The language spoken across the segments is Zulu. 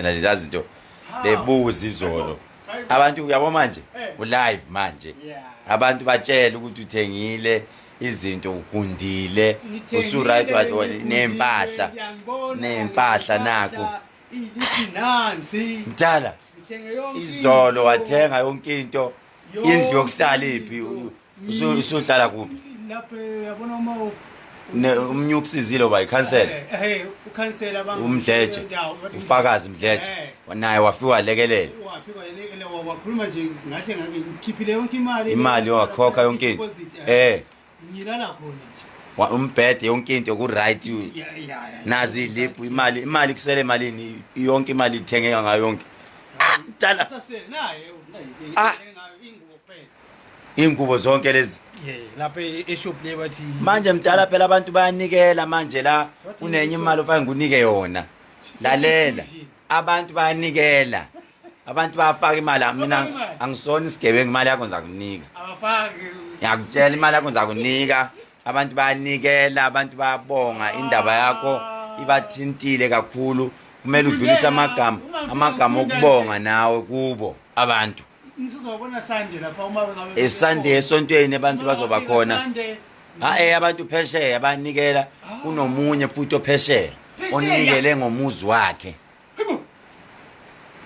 lezi zinto bebuza izolo abantu uyabo manje ulive manje abantu batshela ukuthi uthengile izinto ugundile usuright nempahla nako mdala izolo wathenga yonke into indlu yokuhlala iphi usuhlala kuphi lapha yabona uma umnyukusizile ba ikhansela ukhansela abantu umdleje ufakazi mdleje naye wafika lekelele wakhuluma nje ngahle ngikhiphile yonke imali wakhokha yonke into ngilala khona nje umbhede yonke into ku right nazi lip imali kusele malini yonke imali ithengeka ngayo yonke mdala naye ingubo kuphela ingubo zonke lezi lapha eshop le bathi manje mdala phela abantu bayanikela manje la kunenye imali ofake ngunike yona lalela abantu bayanikela abantu bayafaka imali mina angisona isigebengu imali yakho ngizakunika abafaki ngiyakutshela imali yakho ngizakunika abantu bayanikela abantu bayabonga indaba yakho ibathintile kakhulu kumele udlulise amagama okubonga nawe kubo abantu Sizobona Sunday lapha uma ngabe Sunday esontweni abantu bazoba khona abantu phesheya banikela kunomunye futhi ophesheya onikele ngomuzi wakhe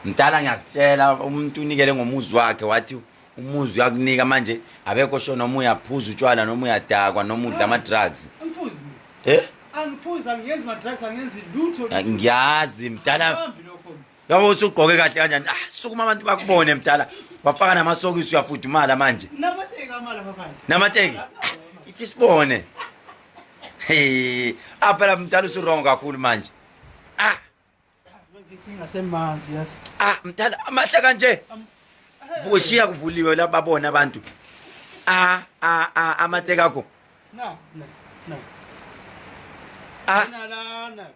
mdala ngiyakutshela umuntu unikele ngomuzi wakhe wathi umuzi uyakunika manje abekho sho noma uyaphuza utshwala noma uyadakwa noma udla ama drugs angiphuzi angiphuza ngiyenza ama drugs angenzi lutho ngiyazi mdala yabo usugqoke kahle kanjani sukuma abantu bakubone mdala wafaka namasokisi uyafudumala manje namateka amala mabandi namateki ithi sibone phela mdala usurongo kakhulu manje ngingasemanzi yasi mdala amahle kanje bushiya kuvuliwe la babona abantu amateka akho no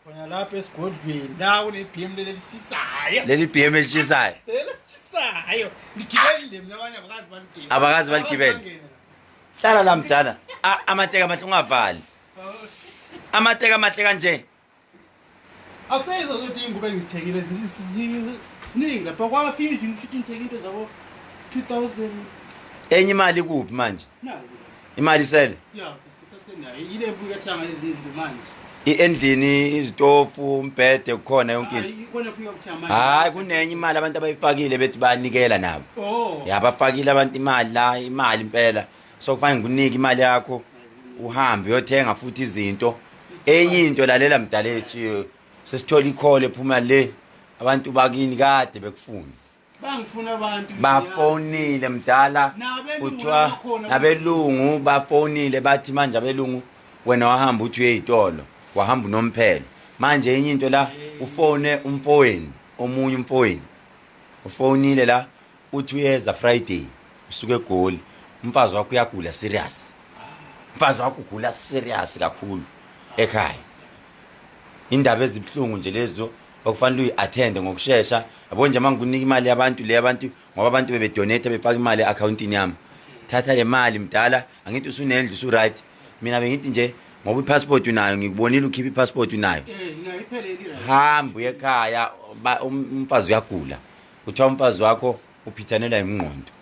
khona lapha esigodlweni la une-BM leli BM elishisayo ngigibelile mina abanye abakazi baligibele hlala la mdala amateka amahle ungavali amateka amahle kanje akuseyizo zokuthi ingubo engizithengile ziningi lapha kwafiki ngisho ngithenge into zabo 2000 enye imali kuphi manje imali sele sisasenayo ile mvuka thanga eziningi manje endlini izitofu umbhede kukhona yonke into hayi kunenye imali abantu abayifakile bethi bayanikela nabo yabafakile abantu imali la imali impela so kufanele ngikunike imali yakho uhambe uyothenga futhi izinto enye into lalela mdala ethi sesithola ikhole ephuma le abantu bakini kade bekufuna bangifuna abantu bafonile mdala kuthiwa nabelungu bafonile bathi manje abelungu wena wahamba uthi uyezitolo wahamba nomphelo manje enye into la ufone umfowenu omunye umfowenu ufonile la uthi uyeza Friday usuke eGoli umfazi wakho uyagula serious umfazi wakho ugula serious kakhulu ekhaya indaba ezibhlungu nje lezo okufanele uyiattend ngokusheshsha yabo nje mangunika imali yabantu le abantu ngoba abantu bebedonate befaka imali eaccountini yami thatha le mali mdala angithi usunendlu usu right mina bengithi nje ngoba ipassport unayo ngikubonile ukhipha ipassport unayo hamba ekhaya umfazi uyagula uthiwa umfazi wakho uphithanela ingqondo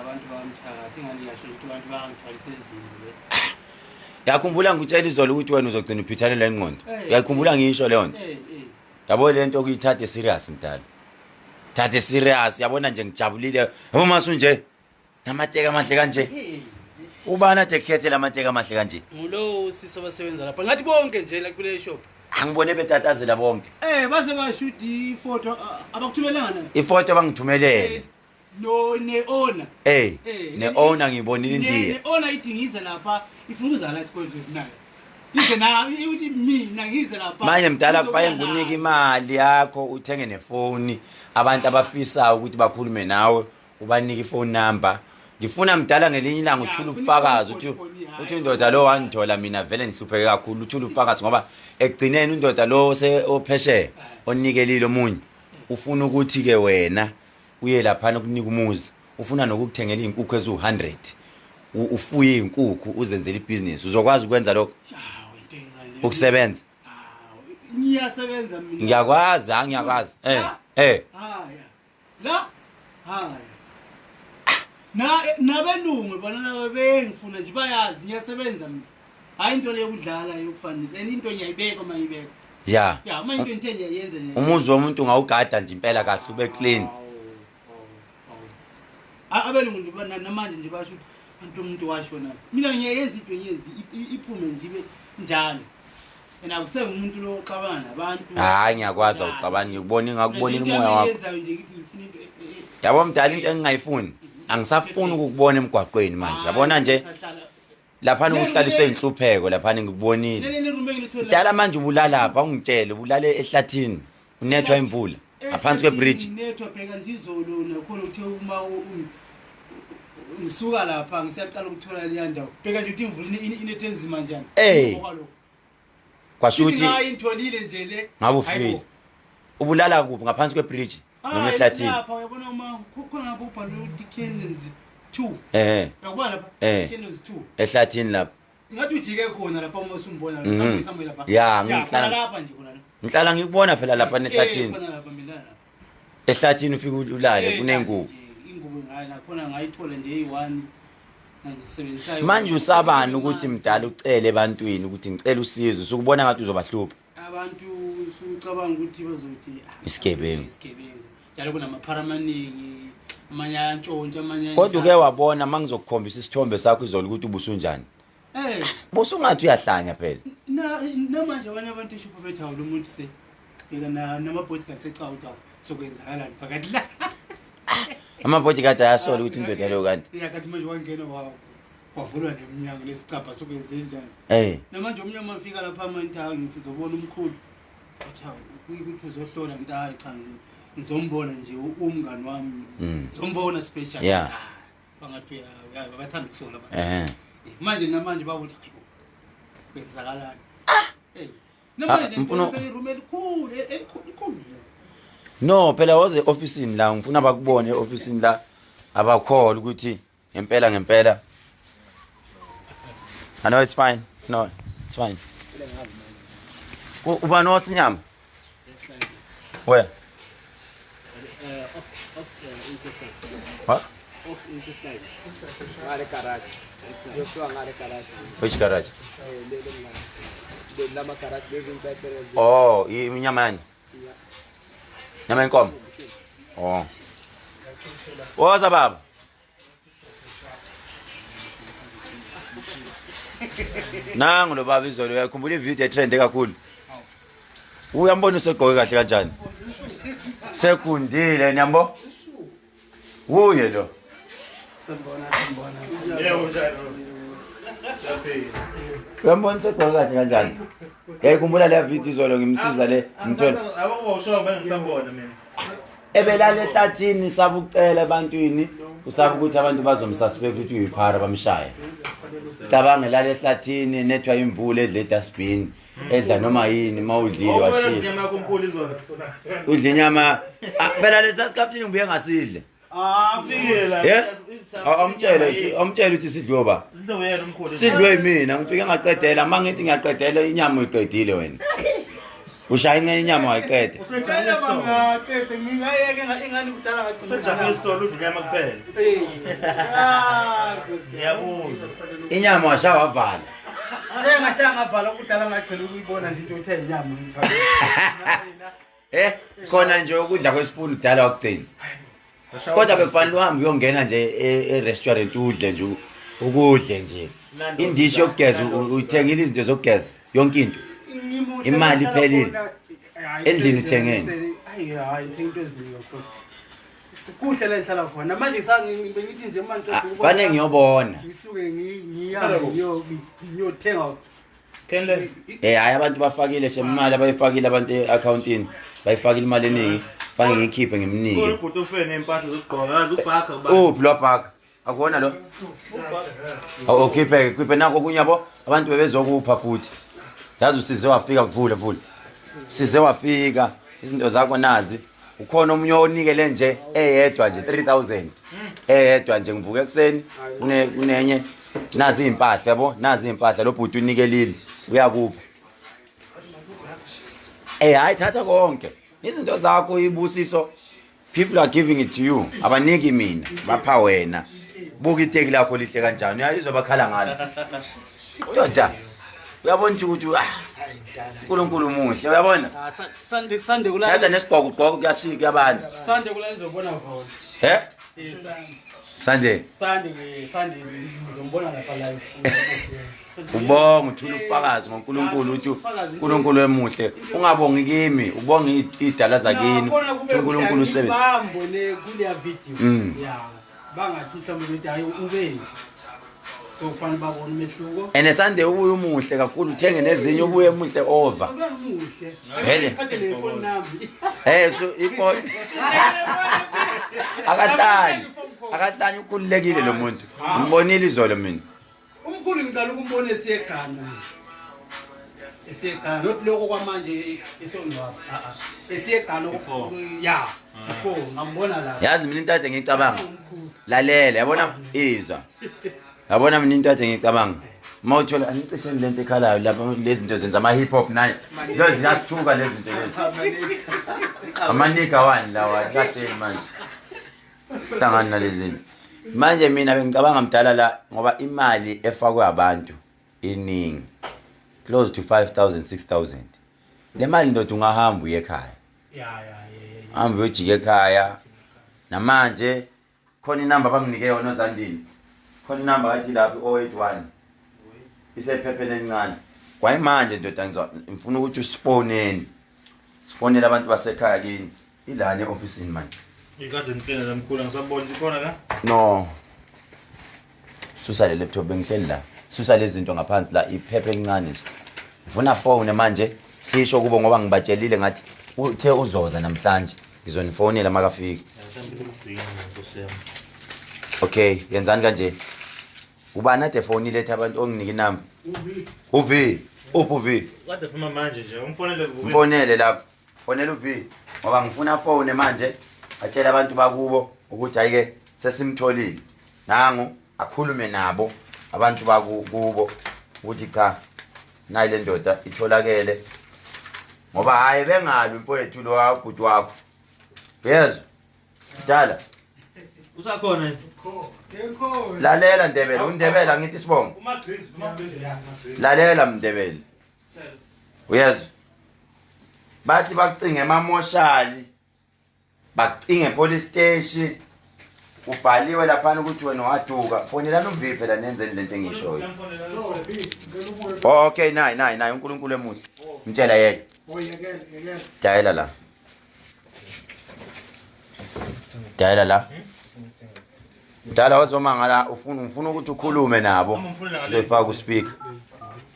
abantu bamthatha ingani yasho ukuthi abantu bangithwalise enzima yakhumbula ngutshela izolo ukuthi wena uzogcina uphithanela ingqondo yakhumbula ngisho leyo nto yabo lento okuyithathe serious mdala thathe serious yabona nje ngijabulile yabo masu nje namateka amahle kanje ubana tekhethela amateka amahle kanje ngulo sisi basebenza lapha ngathi bonke nje la kule shop angibone betatazela bonke baze bashoot ifoto abakuthumelana ifoto bangithumelele ne-owner ne-owner ngibonile indiya ne-owner idingiza lapha ifuna ukuzala esikolweni nayo ize nayo uthi mina ngize lapha manje mdala baye ngunika imali yakho uthenge nefoni abantu abafisayo ukuthi bakhulume nawe ubanika ifone number ngifuna mdala ngelinye ilanga uthula ufakazi uthi indoda lo wangithola mina vele ngihlupheke kakhulu uthula ufakazi ngoba ekugcineni indoda lo ophesheya onikelile omunye ufuna ukuthi ke wena uye lapha nokunika umuzi ufuna nokukuthengela izinkukhu ezu100 ufuye izinkukhu uzenzele ibusiness uzokwazi ukwenza lokho ukusebenza Ngiyasebenza mina. Ngiyakwazi, angiyakwazi. Haya. La. Haya. Nabelungu bona laba bengifuna nje bayazi ngiyasebenza mina. Hayi into leyokudlala yokufanisa. Into ngiyayibeka mayibeka. Ya. Ya, manje into enje yenze nje. Umuzi womuntu ngawugada nje impela kahle ube clean. Abelungu ndibona namanje nje basho ukuthi umuntu washo na. Mina ngiyayenza into yenzi iphume nje ibe njalo. Yena akusebe umuntu lo oxabana nabantu. Hayi ngiyakwazi uxabana ngikubona ngakubona umoya wakho. Yabo mdala into engingayifuni. Angisafuni ukukubona emgaqweni manje. Yabona nje lapha ukuhlaliswe inhlupheko lapha ngikubonile. Dala manje ubulala lapha ungitshele ubulale ehlathini. Unethwa imvula ngaphansi kwebridge. Unethwa pheka nje izolo nakhona uthe uma ngisuka lapha ngisiyaqala ukuthola le ndawo. Pheka nje uthi imvula inethenzima njani. Kwasho ukuthi intolile nje le. Ngabe ufile. Ubulala kuphi ngaphansi kwebridge noma ehlathini? Lapha uyabona uma khona lapho ubhalwe ukuthi Khehlelezi 2. Uyabona lapha Khehlelezi 2. Ehlathini lapha. Ngathi ujike khona lapha uma usumbona la samwe lapha. Ya ngihlala lapha nje khona. Ngihlala ngikubona phela lapha ehlathini. Khona lapha mina lapha. Ehlathini ufika ulale kunengubo. Ingubo ngayi nakhona ngayithola nje eyi1 nangisebenzisayo. Manje usabani ukuthi mdala ucele ebantwini ukuthi ngicela usizo sukubona ngathi uzobahlupha. Abantu sucabanga ukuthi bazothi isigebengu. Njalo kunamaparamaningi amanyantshontsha amanyantshontsha. Kodwa uke wabona mangizokukhombisa isithombe sakho izolo ukuthi ubusunjani. Busungathi uyahlanya phela. Namanje abanye abantu eshopho bethawo lo muntu se beka namabhodikathi secawu tawo sokwenzakalani phakathi la. Amabhodikathi ayasola ukuthi indoda leyo kanti. Kathi manje wangena wavulwa neminyango lesicapha sokwenze njani. Namanje umnyama afika lapha manje hayi ngizobona umkhulu. Bathawo ukuthi uzohlola into hayi cha ngizombona nje umngani wami. Ngizombona special. Bangathi bathanda ukusola abantu. Manje namanje bakuthi hayibo kwenzakalani. Namanje iroom elikhulu. No phela waze officeini la ngifuna bakubone officeini la abakhola ukuthi ngempela. I know it's fine. No, it's fine. Uba no sinyama? Where? What? Which garage? Oh, inyama. Nyama inkomo. Oh. Woza baba. Nangu lo baba izolo uyakhumbula ivideo etrend kakhulu. Uyambona usegqoke kahle kanjani? Sekundile nyambo. Uye lo. Sembona. Yebo njalo. Uyambona segqoke kahle kanjani? Ngiyakhumbula le video izolo ngimsiza le ngithola. Abangosho bengisambona mina. Ebelale ehlathini sabucela ebantwini usaba ukuthi abantu bazomsuspect ukuthi uyiphara bamshaya. Cabanga lale ehlathini nethwa imvula edle dustbin edla noma yini mawudlile washiya. Inyama komkhulu izona. Udla inyama phela lesasikaptini ngibuye ngasidle. Fikela. Amtshela ukuthi sidliwe ba. Sidliwe yena umkhulu. Sidliwe mina ngifike ngaqedela mangithi ngiyaqedela inyama uyiqedile wena. Ushaya inyama wayiqeda. Usejabule store. Ngaqede ngingayeke ingani kudala ngathi. Usejabule store udla inyama kuphela. Ngiyabuzwa. Inyama washaya wavala. Ngashaya ngavala kudala ngagcela ukuyibona nje into ethe inyama ngithanda. Khona nje ukudla kwesipuni kudala wakugcina. Kodwa bekufanele uhambe uyongena nje e-restaurant udle nje ukudle nje. Indishi yokugeza uyithengile izinto zokugeza yonke into. Imali iphelile. Endlini uthengene. Hayi into eziningi kakhulu. Kuhle la ngihlala khona. Manje bengithi nje manje ukubona. Bane ngiyobona. Ngisuke ngiyothenga. Khehlelezi. Hayi abantu bafakile shemali abayifakile abantu e-accountini. Bayifakile imali eningi. Fanele ngikhiphe ngimnike. Ubhuti ufene impahla zokugqoka kazi ubhaka ubaba. Lo bhaka. Akubona lo? Awukhiphe nako kunyabo abantu bebezokupha futhi. Yazi usize wafika kuvula. Size wafika izinto zakho nazi. Ukhona umunye onikele nje eyedwa nje 3000. Eyedwa nje ngivuka ekseni kunenye nazi impahla yabo nazi impahla lo bhuti unikelile uyakupha. hayi thatha konke izinto zakho ibusiso people are giving it to you abaniki mina bapha wena buka iteki lakho lihle kanjani uyayizwa bakhala ngalo ndoda uyabona ukuthi uNkulunkulu muhle uyabona sande kulala thatha nesigqoko kuyashika abantu sande kulala izobona khona Sande ngizombona lapha live ubonga uthula ubufakazi ngoNkulunkulu uthi uNkulunkulu emuhle ungabongi kimi ubonga idala zakini uNkulunkulu usebenza bambone kuleya video ya bangathi mhlawumbe ukuthi hayi ubeni so kufanele babone umehluko ene Sande ubuye umuhle kakhulu uthenge nezinye ubuye umuhle over umuhle vele kade nefone number so iphone akahlanye ukhululekile lo muntu ngibonile izolo mina umkhulu ngiqala ukumbona esiyegana not lokho kwamanje esongcwaba esiyegana ya phone ngambona la yazi mina into ade ngicabanga lalela yabona izwa yabona mina into ade ngicabanga mawuthola angicishe lento ekhalayo lapha lezi zinto zenza ama hip hop naye lezi ziyasithuka lezi zinto lezi amanika wani lawa kade manje hlangana nalezi manje mina bengicabanga mdala la ngoba imali efakwe abantu iningi close to 5,000 6,000 le mali ndoda ungahamba uye ekhaya hamba uyojika ekhaya namanje khona inamba banginike yona ozandini khona inamba athi lapha 081 isephepheni elincane kwayimanje ndoda ngifuna ukuthi usifoneni sifonele abantu basekhaya kini ilana eofficeini manje ikade ngicela lamkhulu ngisabona ikhona la no susa le laptop bengihleli la susa lezi zinto ngaphansi la iphepha elincane ngifuna phone manje sisho kubo ngoba ngibatshelile ngathi uthe uzoza namhlanje ngizonifonela makafika okay yenzani kanje ubani ade phone lethe abantu onginike inamba uV uV kade phuma manje nje umfonele lapha fonela uV ngoba ngifuna phone manje atshela abantu bakubo ukuthi ayike sesimtholile nangu akhulume nabo abantu bakubo ukuthi cha nayi le ndoda itholakele ngoba hayi bengalu mfowethu lo wabhuti wakho yezwa dala usakhona nje lalela Ndebele undebela ngithi sibonga lalela Mndebele uyezwa bathi bakucinge emamoshali bakucinge police station ubhaliwe lapha ukuthi wena waduka fonela noMV phela nenzeni lento engishoyo okay nayi uNkulunkulu emuhle mtshela yeke dayela la dala wazomangala ufuna ukuthi ukhulume nabo lefaka uspeaker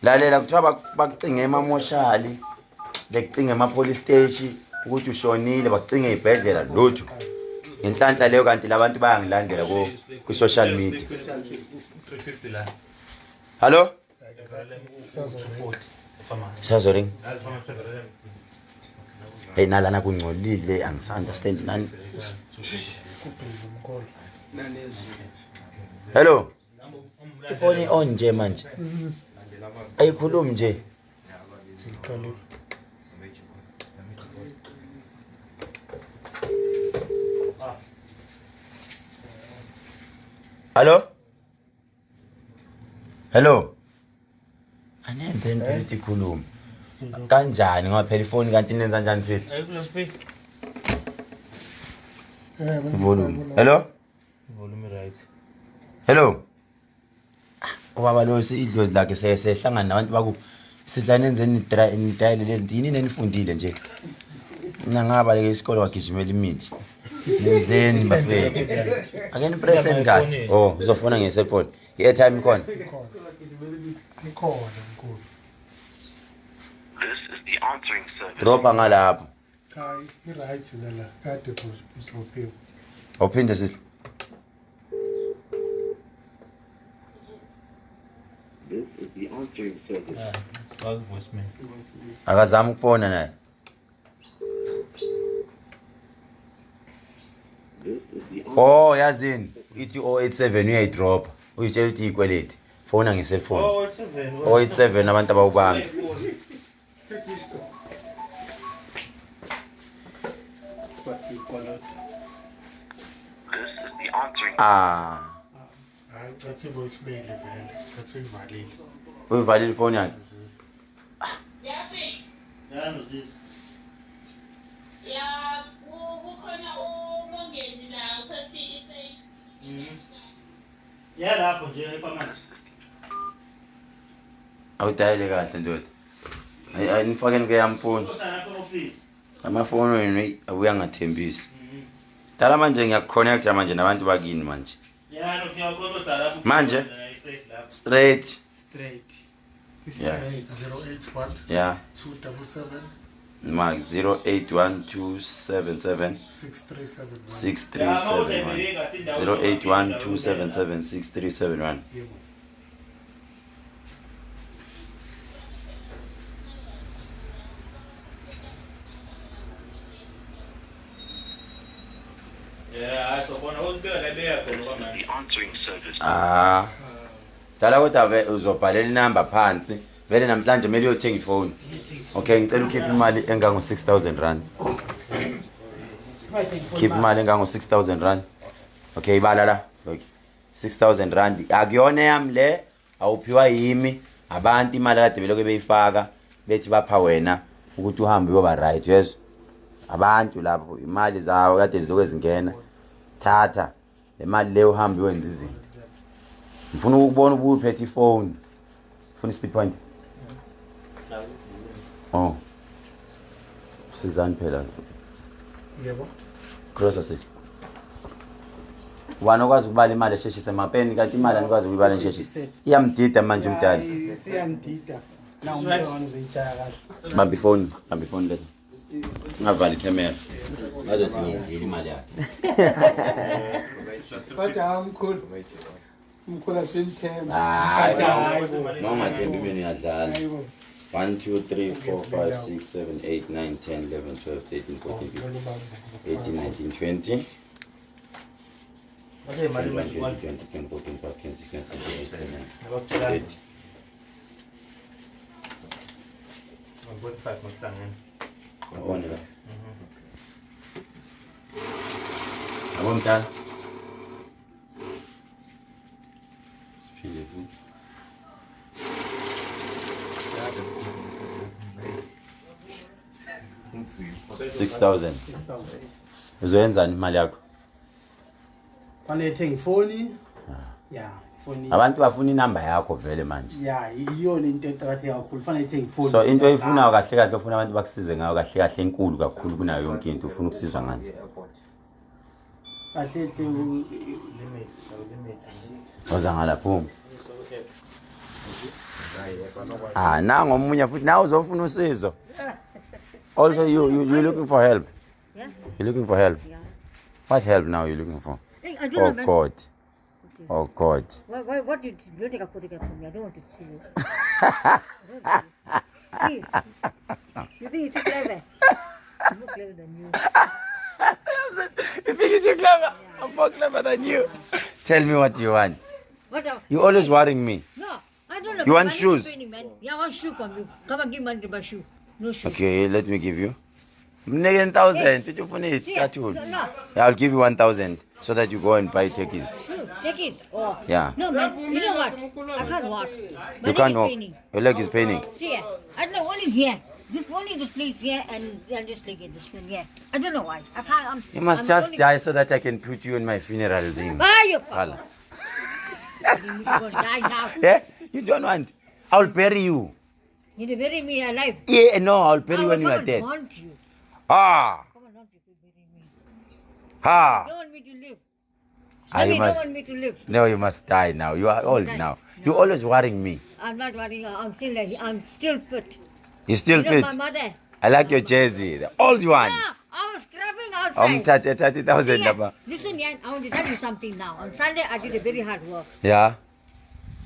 lalela kuthiwa bakucinge emamoshali bekucinge emapolice station ukuthi ushonile bakucinge ibhedlela lutho inhlanhla leyo kanti labantu bayangilandela ku social media 350 la hallo sazoring hey nalana kungcolile angisunderstand nani hello ifoni on nje manje ayikhulumi nje hello anenze into ethi khuluma kanjani ngoba phela ifoni kanti inenza kanjani sihle ayikulo speak volume hello right hello ubaba lo idlozi lakhe sehlangana nabantu baku sidla nenzeni nidayile lezi yini nenifundile nje mina ngabaleke isikole wagijimela imithi nenzeni bafethu akeni present kahle uzofuna ngeselfoni i-airtime khona This is the answering service. dropa ngalapho Kai, right la kade kutropiwe. awuphinde sihle This is the answering service. fuck voicemail akazama ukufona naye This is the answering yazini ithi 087 uyayidropa uyitshela ukuthi ikweleti fona ngeselfoni 087 abantu abawubambi but we call it. This is the answering. That's a voicemail event. That's invalid. uyivalile ifoni yakhe Yeah, no, sis. Ya, kukhona umongezi la uphethe isafe. Yeah, lapho nje epharmacy. awudayile kahle ndoda nifakeni ke yamfoni Kodwa lapho office. amafoni wenu abuyangathembisi dala manje ngiyakukonnecta manje nabantu bakini manje Yeah, no, kuyakhona lapho. Manje? Safe lapho. straight Straight. Yeah. 081 yeah 277 mark 081277 6371. 6371 081277 6371 Yebo. Yeah, so bona uzibeka la beya khona The kwamanje. answering service. dala kodwa uzobhalela inamba phansi vele namhlanje kumele uyothenga ifoni okay ngicela ukhiphe imali engango 6000 rand khipha imali engango 6000 rand okay ibala la okay 6000 rand akuyona yami le awuphiwa yimi abantu imali kade beloko beyifaka bethi bapha wena ukuthi uhambe uyoba right yes abantu lapho imali zawo kade ziloko ezingena thatha le mali le uhambe uyenza izinto ngifuna ukubona ubuphethe ifoni ufuna speed point oh sizani phela Yebo. cross asset wena ukwazi ukubala imali esheshise mapeni kanti imali anikwazi ukubala esheshise iyamdida manje umdala Siyandida. Na umntwana uzishaya kahle. bamba ifoni letha ngavali camera bazothi ngiyenzile imali yakhe Kodwa umkhulu. Umkhulu asimthemba. hayi Hayi. noma thembi mina uyadlala 1 2 3 4 5 6 7 8 9 10 11 12 13 14 15 18 19 20 Okay, mali 21 mali. 22 23 24 25 26 27 Ngakutshela. 28 Ngakubona 5 ngokuhlangana. Ngabona la. Yabo mntana. Siphile futhi. 6000. Uzoyenzani imali yakho? Fanele ethenga ifoni. Ya, ifoni. Abantu bafuna inamba yakho vele manje. Ya, iyona into eqakatheke kakhulu. Fanele ethenga ifoni. So into oyifunayo kahle kahle ufuna abantu bakusize ngayo kahle kahle enkulu kakhulu kunayo yonke into ufuna ukusizwa ngani. Kahle Limit, so limit. Oza ngalapho. Nango omunye futhi nawe uzofuna usizo. Also you looking for help? Yeah. You're looking for help? Yeah. What help now you looking for? Hey, I don't Oh know, man. God. Okay. Oh God. What did you take a photograph from me? I don't want to see you. I don't want to see you. Please. You think you're too clever? I'm more clever than you. You think you're clever? I'm more clever than you. Tell me what you want. What else? You always worrying me. No, I don't know. You want Money is shoes? training, man. Yeah, I want shoe from you. Come and give money to buy shoe. No shoe. Okay, let me give you. Mnike 1000. What you finish? See, That's all. no. Yeah, I'll give you 1000 so that you go and buy tickets. Shoes. Take it. Oh. Yeah. No, man. You know what? I can't walk. My You leg can't is walk. paining. Your leg is paining. See, I don't know, only here. Only this place here and just like this one here. I don't know why. I can't. You must I'm just only- die so that I can put you in my funeral thing. Why you Hala. You gonna die now. Yeah? You don't want. I'll bury you. You to bury me alive. Yeah, no, I'll bury you I when you will are come and dead. haunt you. Ah, Come and haunt you to bury me. ah. You don't want me to live. Ah, you You don't must. want me to live. No, you must die now. You are old Die. now. No. You're always worrying me. I'm not worrying. I'm still fit. You still You know fit. my mother. I like your jersey, the old one. Yeah, I was scrubbing outside. 30,000. Yeah, listen, Yan, I want to tell you something now. On Sunday, I did a very hard work. Yeah,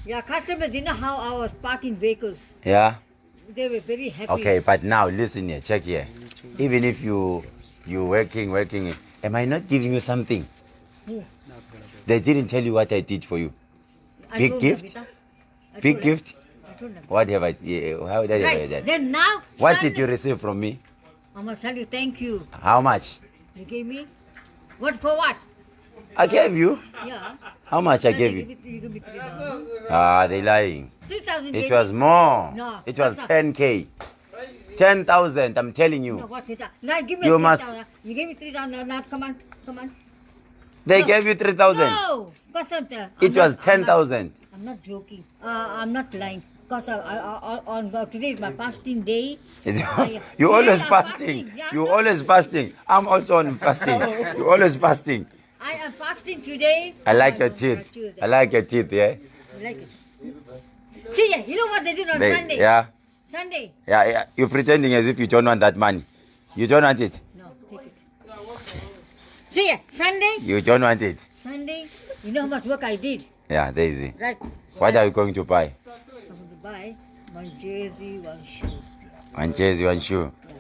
Yeah, customers didn't know how I was parking vehicles. yeah. They were very happy. Okay, but now listen here, check here. Even if you working, am I not giving you something? Yeah. They didn't tell you what I did for you. I Big told gift? them, Vita. I Big told them. gift? I told them. What have I? Yeah, how did I Right. do that? Then now, What Sunday, did you receive from me? I must tell you, thank you. How much? You gave me? What for what? I gave you. Yeah. How much I Then gave they you? You give me $3. Ah, they lying. 3,000. It was more. No, It was that's not- 10K. 10,000, I'm telling No, you. what? Now give me You 3,000. You gave me 3,000. Now come on. They No. gave you 3,000. No, because It was 10,000. I'm not joking. I'm not lying. Because on today is my fasting day. You always I'm fasting. yeah, You no. always fasting. I'm also on fasting. You always fasting. I am fasting today. I like on your on teeth. Tuesday. I like your teeth, yeah? You like it? See, you know what they did on Sunday? Yeah. Sunday. Yeah. You're pretending as if you don't want that money. You don't want it. No, take it. See, Sunday. You don't want it. Sunday. You know how much work I did, Yeah, Daisy. right? What are you going to buy? I'm going to buy one jersey, one shoe. One jersey, one shoe. Yeah.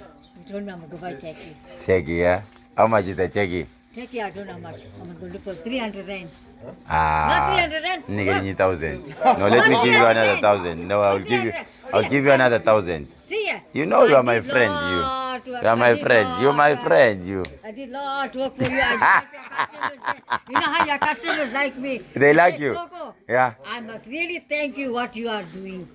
You told me I'm going to buy taxi. Teggy, yeah? How much is the teggy? Taxi, I don't know how much. I'm going to look for 300 rand. Not Ah. 300 rand. Nigga, What? 1,000. No, let me give you another 1,000. No, I'll give you another 1,000. See ya. You know you I are my did friend, lot you. work. You are my I did friend. You're my lot work. friend, you. I did lot work for you. I did help your customers. You know how your customers like me. They like say, you. Coco, Yeah. I must really thank you what you are doing.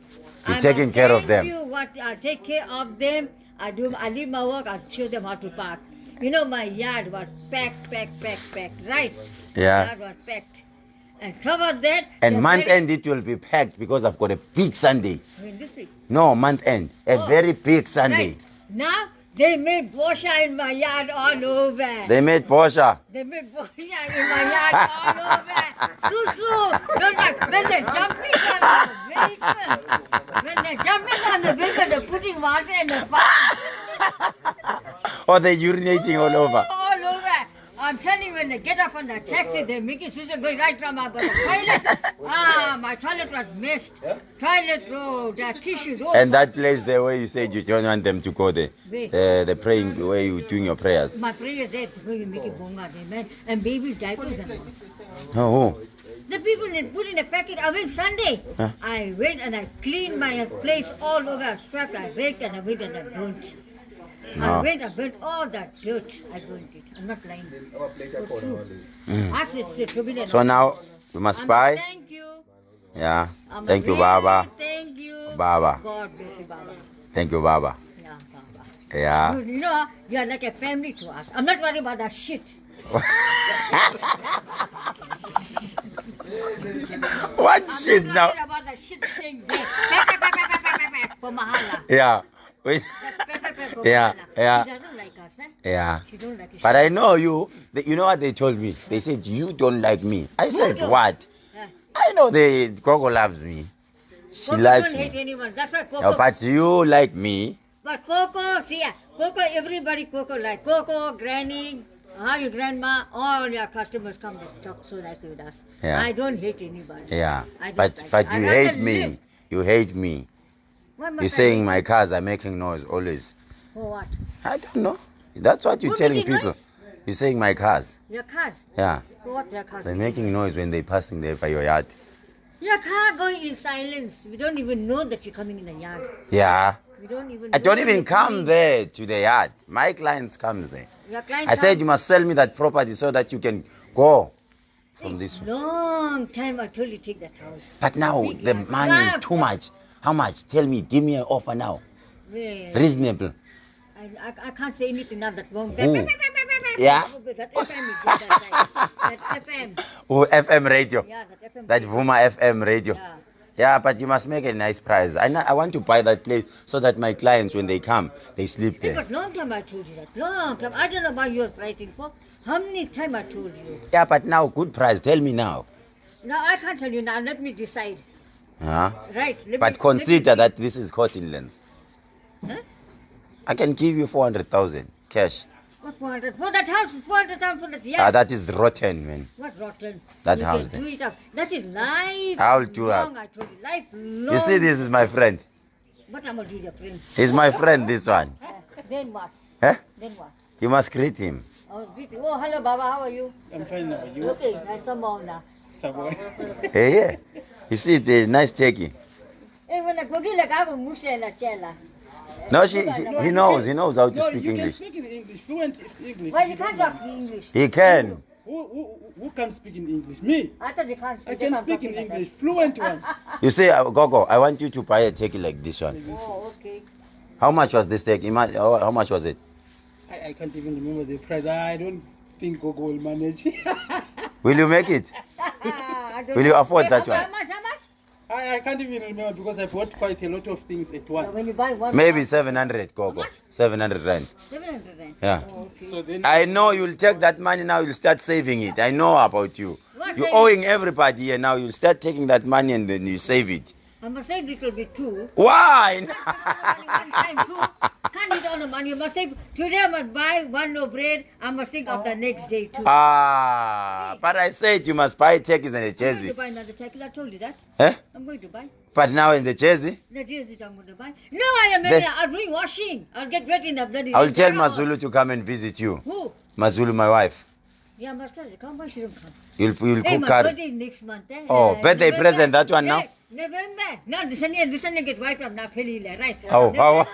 You're I taking must care of thank them. You what I take care of them. I leave my work. I show them how to park. You know my yard was packed, right? Yeah. Yard was packed. And cover that. And the month very- end it will be packed because I've got a big Sunday. When this week. No, month end. A Oh. very big Sunday. Right. Now they made bosha in my yard all over. They made Porsche. They made bosha in my yard all over. Susu, don't like when they're jumping on the vehicle. When they're jumping on the vehicle, they're putting water in the fire Or they're urinating all over. all over. I'm telling you, when they get up on the taxi, they're making Susu going right from my toilet. My toilet was messed. Toilet roll, the tissues. All And that place there where you said you don't want them to go there. Where? The praying, where you doing your prayers. my prayer there, where you make it bonga there, man. And baby diapers and all. Oh. The people they put in a packet. I went Sunday. Huh? I went and I cleaned my place all over. I swept, I raked, and I went and I burnt. No. I burnt all that dirt. I burnt it. I'm not lying. So true. Ask it, it's forbidden. So now we must buy. Thank you. Yeah. I'm Thank you, really Baba. Thank you. Baba. God bless you, Baba. Thank you, Baba. Yeah, Baba. Yeah. You know, you're like a family to us. I'm not worried about that shit. What I'm shit not now? worried about that shit thing there. For Mahala. Yeah. Wait. For Yeah, Mahala. yeah. She doesn't like us, eh? Yeah. She don't like us. But I know you. You know what they told me? They said you don't like me. I said don't? what? Yeah. I know Coco loves me. She Coco likes don't hate me. anyone. That's why Coco. No, but you like me. But Coco, see, Coco, everybody Coco like. Coco, Granny, your grandma, all your customers come to talk so nicely with us. Yeah. I don't hate anybody. Yeah. I don't But like it. you I rather hate me. live. You hate me. What must You're I saying hate? my cars are making noise always. For what? I don't know. That's what you're Who telling making people. noise? You're saying my cars. Your cars. Yeah. For what your cars? They're making noise when they're passing there by your yard. Your car going in silence. We don't even know that you're coming in the yard. Yeah. We don't even I don't know even you're come coming. there to the yard. My clients comes there. Your client I said you must sell me that property so that you can go from this. Long time I told you take that house. But now Big the yard. money is too much. How much? Tell me. Give me an offer now. Well, Reasonable. I can't say anything now that won't. Who? Yeah? That FM is good, that FM. Oh, FM radio. Yeah, that FM. That Vuma FM radio. Yeah. Yeah, but you must make a nice price. I want to buy that place so that my clients, when they come, they sleep Hey, there. but long time I told you that. Long time. I don't know why you're writing for. How many time I told you? Yeah, but now, good price. Tell me now. No, I can't tell you now. Let me decide. Huh? Right. But consider that this is caught in lens. Huh? I can give you 400,000 cash. What 400? For that house, 400,000 for that. Yeah. That is rotten, man. What rotten? That You house can there. do it up. That is life. I'll do long, that. I told you. Life long. You see, this is my friend. What I'm going to do, your friend? He's my friend, this one. Then what? Huh? Then what? You must greet him. Oh, hello, Baba. How are you? I'm fine now. You? Okay, nice now. Subway. Hey, yeah. You see, the nice turkey. Eh, when I go get like I will move la chela. No, he knows how to No, speak you can English. speak in English, fluent English. Well, you can't talk English. He can. Who can speak in English? Me. I thought they can't speak. I they can can't speak talk in like that. English, fluent one. You see, Gogo, I want you to buy a turkey like this one. Oh, okay. How much was this turkey? How much was it? I can't even remember the price. I don't think Gogo will manage. Will you make it? I don't Will you afford that one? How much? I can't even remember because I bought quite a lot of things at once. When you buy one. Maybe 700, Gogo. 700 rand. 700 then. Yeah. Oh, okay. So then I know you'll take that money now, you'll start saving it. I know about you. What You're saving? owing everybody here now, you'll start taking that money and then you save it. I must save a little bit too. Why? One time too. Can't eat all the money. You must save. Today I must buy one loaf bread. I must think of the next day too. But I said you must buy turkeys and a I'm going to jersey. buy another turkey. I told you that. Eh? I'm going to buy. But now in the jersey, The jersey I'm going to buy. No, I am ready. I'm doing washing. I'll get wet in the bloody. I'll tell rain. Mazulu to come and visit you. Who? Mazulu, my wife. Yeah, must tell you. Come, why shouldn't come? You'll Hey, cook my curry. birthday is next month. Eh? Oh, birthday November. present, that one now? Hey, November. No, this one get wiped up now, Khehlelezi, right? Oh, November.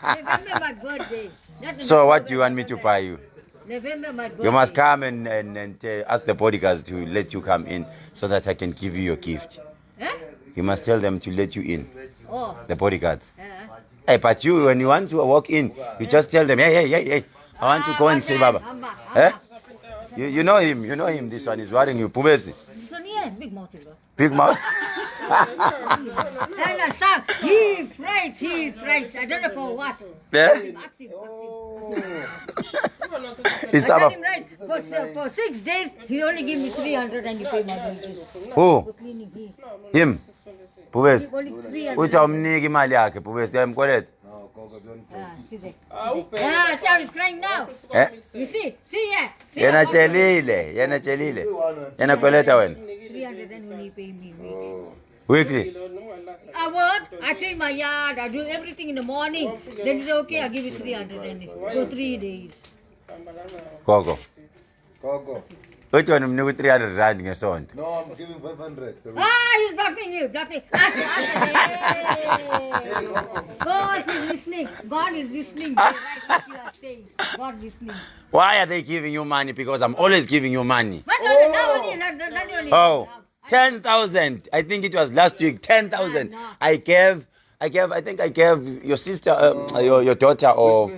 November, my birthday. Not So what do you want me to buy you? November, my birthday. You must come and ask the bodyguards to let you come in so that I can give you your gift. Huh? You must tell them to let you in, Oh. the bodyguards. Hey, but you, when you want to walk in, you just tell them, hey, I want to go and say Baba. Eh? You know him, this one is worrying you. Pubesi. This one here, big mouth. You got. Big mouth. And son, he flights. I don't know for what. Eh? Ask him. It's I tell about him right, for 6 days, he only give me 300 and you pay my wages. who? For cleaning here. Him. Pubesi. Only 300. Uthi awumniki imali yakhe Pubesi uyamkoleta. See there. Yeah, Chow is crying now. Eh? You see here. See Yena here. chelile. Yena koleta wena. 300 and only pay me. Weekly. I work, I clean my yard, I do everything in the morning. Then it's okay, I'll give you 300 and for 3 days. Gogo. Uthi wena umnika 300 rand ngesonto. No, I'm giving 500. He's bluffing you, bluffing. God is listening. God is listening. Right what you are saying. God is listening. Why are they giving you money? Because I'm always giving you money. But not only. Oh, 10,000. I think it was last week. 10,000. No. I think I gave your sister, your daughter, or,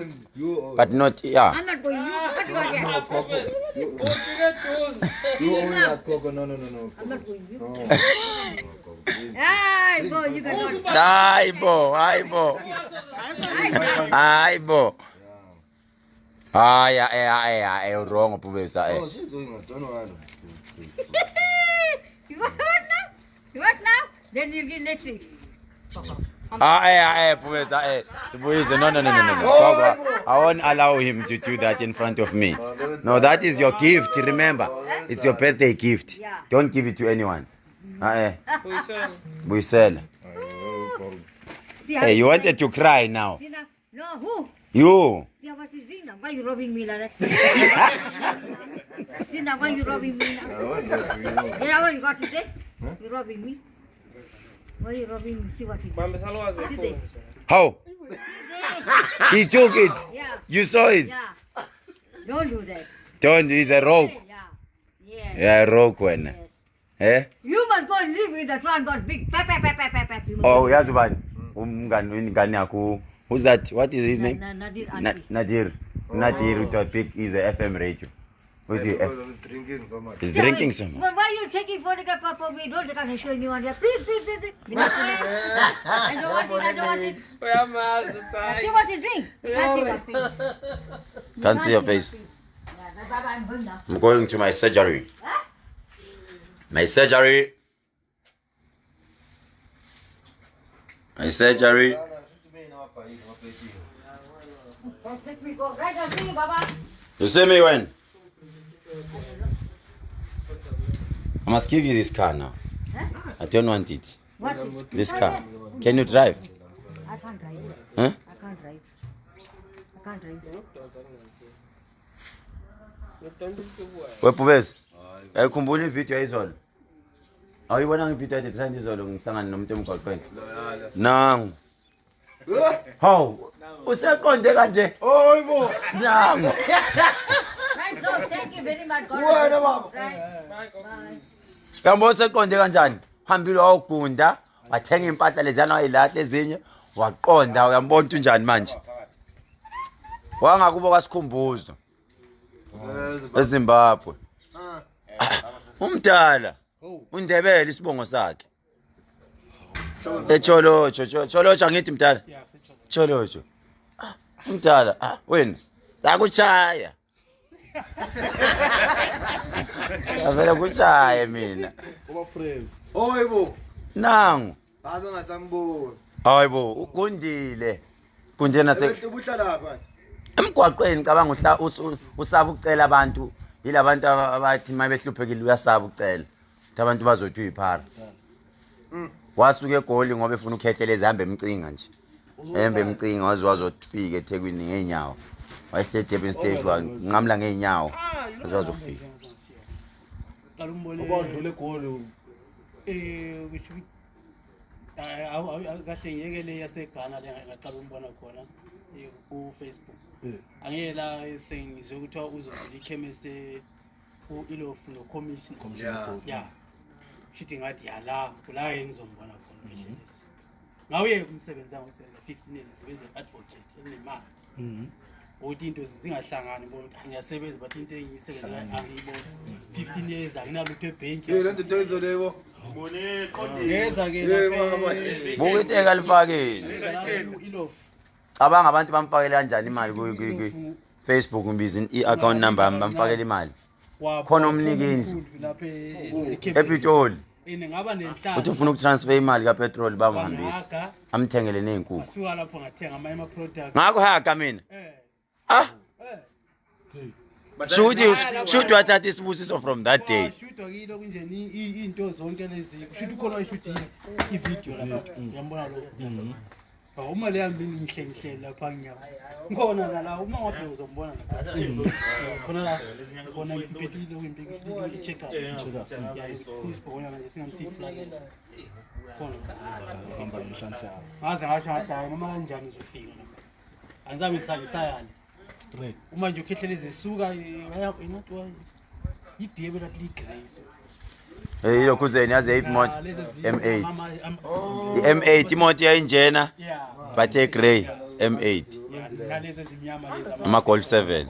but not, yeah. I'm not going. What you got here? You only ask Coco. No. I'm not going. You. Hey, boy, you got not. Aibo. Wrong, Pubesa. Oh, she's doing it. Don't know. You want now? You want now? Then you give next week. Pubesa. No. I won't allow him to do that in front of me. No, that is your gift. Remember, it's your birthday gift. Yeah. Don't give it to anyone. Buisela. Hey, you wanted to cry now. No, who? You. Yeah, what is it now? Why you robbing me like that? See now, why you robbing me now? Yeah, what you got to say? You robbing me? Why you robbing me? See what you do. See there. How? He took it. Yeah, You saw it. yeah. Don't do that. Don't. He's a rogue. Yeah. Yeah, rogue one. Yes. Eh? You must go and live with that one got big. You must Oh, go. yazubani. Umngani yakho. Who's that? What is his name? Nadir auntie. Nadir. Nadir with a big is a FM radio. Who's he? Drinking so much. He's drinking so much. But why you taking photograph of me? Don't take a show anyone here. Please. I don't want it. See what you drink. Can't see your face. Can't see your face. Yeah, Baba, I'm going now. I'm going to my surgery. Huh? My surgery. Let me go. Right, I'll see you, Baba. You see me when? I must give you this car now. Huh? I don't want it. What? This car. Can you drive? I can't drive. Huh? I can't drive. Wepubezi. Ayikhumbula ivideo yayizolo. Awuyibona ngivideo ethi izolo ngihlangana nomuntu emgaqweni. Nangu. How? useqonde kanje Hayibo. nangu Right, so thank you very much. God Wena bless you. baba. Right. Bye. yabo useqonde kanjani hambile wawugunda wathenga impahla lezana wayilahle ezinye waqonda uyambona ukuthi unjani manje wangakubo kwasikhumbuzo eZimbabwe umdala uNdebele isibongo sakhe Cholocho angithi mdala Cholocho umdala wena yakuchaya avela kuchaya mina Uba praise. Hayibo. nangu Babe ngasamboni. hayibo ugundile kunje nase Ubuhlala lapha. emgaqweni cabanga usaba ukucela abantu yilabantu abathi mabehluphekile uyasaba ukucela ukuthi abantu bazothi uyiphara wasuke eGoli ngoba efuna uKhehlelezi hambe emcinga nje embe emcinga wazofika eThekwini ngeenyawo wayehle Durban stage wanqamla ngeenyawo wazofika qala umbone Ubadlule eGoli. kusho kahle ngeke le yaseGhana le ngaqala umbona khona ku Facebook angeke la sengizwe ukuthi uzovula ichemist ku ilofu no commission yeah shithi ngathi yala kula engizombona khona patient ngawuye kumsebenzi wangu usebenza 15 years sibenze advocate senemali ukuthi into zingahlangani bona ngiyasebenza but into engiyisebenza angiyibona 15 years anginalutho ebank Lento toyizoleko. ngeza ke bukiteka lifakile ilofu cabanga abantu bamfakela kanjani imali ku Facebook ngibiza i-account number bamfakela imali khona umnikini lapha ePitoli ngaba nenhlamba uthi ufuna ukutransfer imali kapetrol bangihambisa amthengele nezinkukhu asuka lapho ngathenga ama product ngakho haga mina shoot wathatha isibusiso from that day shootwa kilo kunjeni into zonke lezi kushuthi khona wayishuthi ivideo lapha uyambona lo uma le yambi ngihle lapha nginyama ngona la uma ngabe uzombona khona la khona ipetile uyimpiki i-check up sisibona nje singamsiflane khona Hamba emhlanhla. ngaze ngasho ngathi noma kanjani uzofika lapha angizabe ngisayani Straight. uma nje uKhehlelezi esuka inathi wayi ibhebe lathi ligrace iyo kuzeni yaze imoto M8 i-M8 imoto yayinjena but grey M8 nalezi ezimnyama lezi ama Golf 7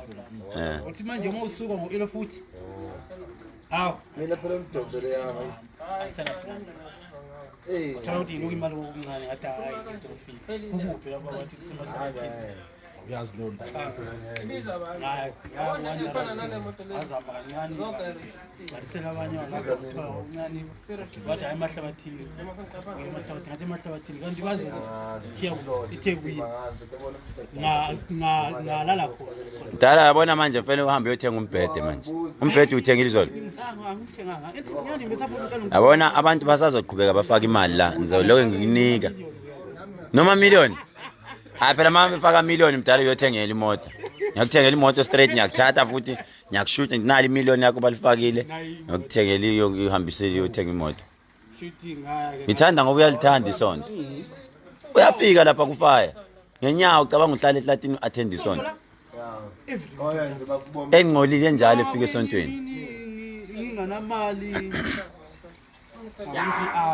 uthi manje uma usuka ngo-11 futhi hawu Mina phela umdokotela yami. uthola ukuthi yilokhu imali okuncane ngathi hayi ngizofika ukuphi lapho abathi kusemashathini Uyazi lo nto. azama kancane barisela abanye bangathola okuncane bathi hayi emahlabathini ngathi emahlabathini kanti bazi shiya iThekwini ngalala khona dala yabona manje mfene uhambe uyothenga umbhede manje umbhede uthengile izolo angithenganga ethi nyani besafuna ukala yabona abantu basazoqhubeka bafaka imali la ngizoloke nginika noma million hayi phela mama befaka million mdala uyothengela imoto ngiyakuthengela imoto straight ngiyakuthatha futhi ngiyakushuta nginali million yakho balifakile ngikuthengela iyo ngihambisele uyothenga imoto shooting ngaya ngithanda ngoba uyalithanda isonto uyafika lapha kufaya ngenyawo ucabanga uhlala eHlatini attend isonto Oyenze bakubona. engcolile njalo efika esontweni nginganamali ngithi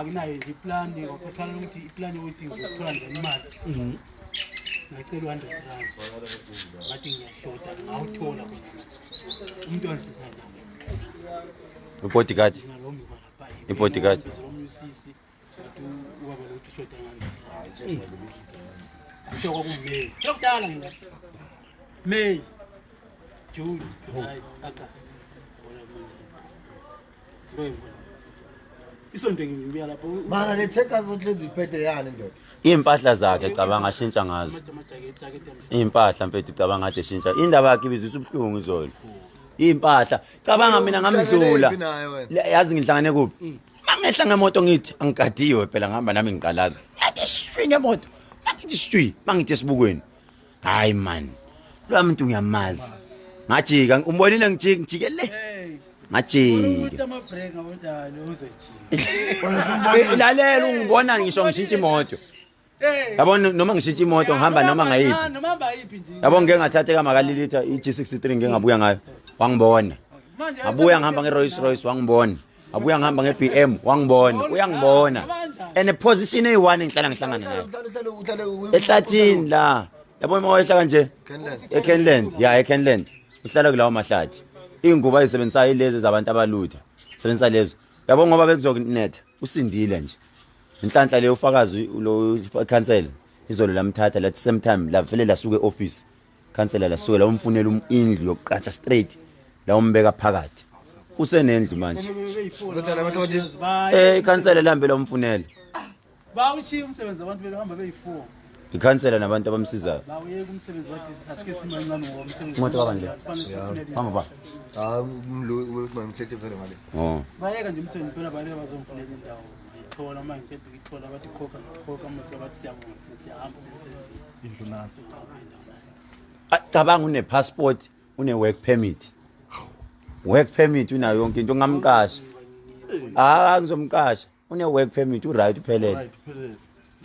nginayo nje iplan ngokuthala ukuthi iplan ukuthi ngizothola njani imali ngicela 100 rand ngathi ngiyashota ngawuthola umuntu wangisifana ubodyguard nalombi balapha ibodyguard umsisi ngathi ubaba lo uthi shota ngani kusho kwakumay lokudala mina May June July August isonto ngibuya lapho Mana le checkers ohlezi iphethe yani ndoda. impahla zakhe cabanga ashintsha ngazo impahla mfethu cabanga ade shintsha indaba yakhe ibizisa ubhlungu izolo impahla cabanga mina ngamdlula yazi ngihlangane kuphi mangehla ngemoto ngithi angigadiwe phela ngihamba nami ngiqalaza yathi shwi ngemoto mangithi shwi mangithi esibukweni hayi man lo muntu ngiyamazi ngajika umbonile ngijikele ngajika umuntu ama break ngabona lo uzojika lalela ungibona ngisho ngishintsha imoto yabona noma ngishintsha imoto ngihamba noma ngayiphi noma bayiphi nje yabona ngeke ngathathe kamakalilitha iG63 ngeke ngabuya ngayo wangibona abuya ngihamba ngeRolls Royce wangibona abuya ngihamba ngeBM wangibona uyangibona and position eyi1 ngihlala ngihlangana naye ehlathini la yabona mawehla kanje eKhehlelezi eKhehlelezi uhlala kulawo mahlathi ingubo ayisebenzisayo ilezi zabantu abalutha sebenzisa lezo yabona ngoba bekuzokunetha usindile nje inhlanhla le ufakazi lo cancel izolo lamthatha lathi same time la vele lasuke office cancel lasuke la umfunela indlu yokuqatsha straight la umbeka phakathi usenendlu manje cancel lambe la umfunela bawushiya umsebenzi abantu behamba beyi4 ikhansela nabantu abamsizayo bawuyeka umsebenzi wathi asike simancane ngoba umsebenzi umuntu wakanje hamba ba ngithethe vele ngale bayeka nje umsebenzi phela bayeke bazomvulela indawo thola manje ngeke ngithola bathi khokha mase bathi siyahamba semsebenzini indlu nazo cabanga une passport une work permit unayo yonke into ngamqasha ngizomqasha une work permit right uphelele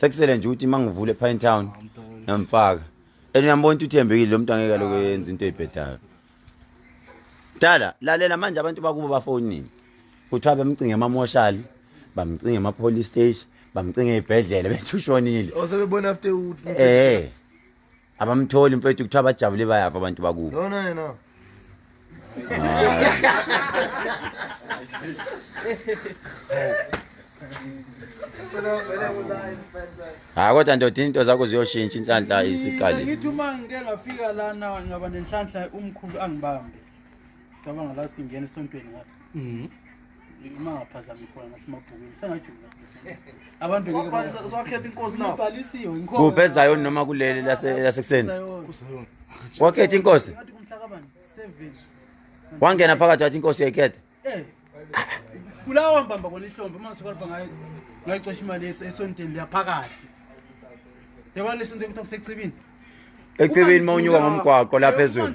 sekusele nje ukuthi mangivule Pine Town ngiyamfaka uyambona ukuthi uthembekile lo muntu angeke lokho yenza into ebhedayo dala lalela manje abantu bakubo bafonini kuthiwa bemcinge amamoshali bamcinge police station bamcinge ibhedlela bethi ushonile sebebona after abamtholi mfethu kuthiwa bajabule bayafa abantu bakubo no kodwa ndoda into zakho ziyoshintsha inhlanhla isiqali ngithi uma ngike ngafika lana ngaba nenhlanhla umkhulu angibambe cabanga la singena esontweni ngathi uma ngaphazami khona ngasimabhukweni sengajula abantu ngeke wakhetha inkosi nawo balisiwe inkosi kubezayo noma kuleli lasekuseni wakhetha inkosi ngathi kumhlakabani 7 wangena phakathi wathi inkosi yayikhetha kulawa mbamba kwelihlombe mase kwalapha ngayo ngayicosha imali esontweni laphakathi yabona lesonto ukuthi kusecibini ecibini mawunyuka ngomgwaqo la phezulu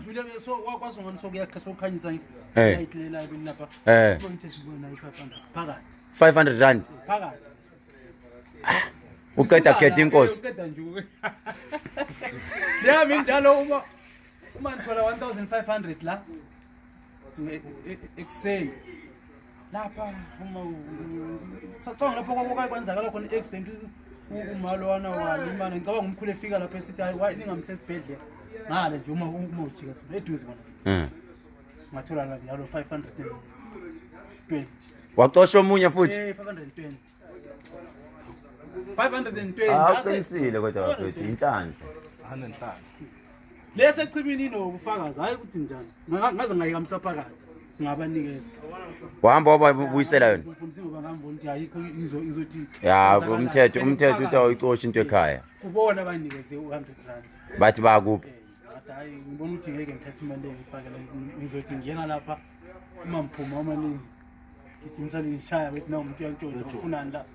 wakwazi ngani sokuyakha sokukhanyisa ngiyayitlela lapha konke sibona 500 phakathi 500 rand phakathi uqeda khetha inkosi uqeda nje yami njalo uma ngithola 1500 la ekseni lapha uma sacanga lapho kwenzakala khona accident umalwana walimana ngicabanga umkhulu efika lapha esithi hayi ningamsesibhedlela ngale nje uma ujika eduze bona ngathola la njalo 520 waqosha omunye futhi 520 520 aqinisile kodwa wafethu inhlanhla anenhlanhla lese echibini inobufakazi hayi ukuthi njani ngaze ngayikamsa phakathi ngabanikeza wahamba wabuyisela yona ngifundisa ngoba ngambona ukuthi ayikho izothi umthetho uthi awuyicosha into ekhaya kubona banikeze u100 rand bathi bakuphi hayi ngibona ukuthi ngeke ngithathe imali engifakela ngizothi ngiyena lapha uma mphuma amaningi ngithi msali ngishaya bethi na umuntu uyantshontsha ufuna nda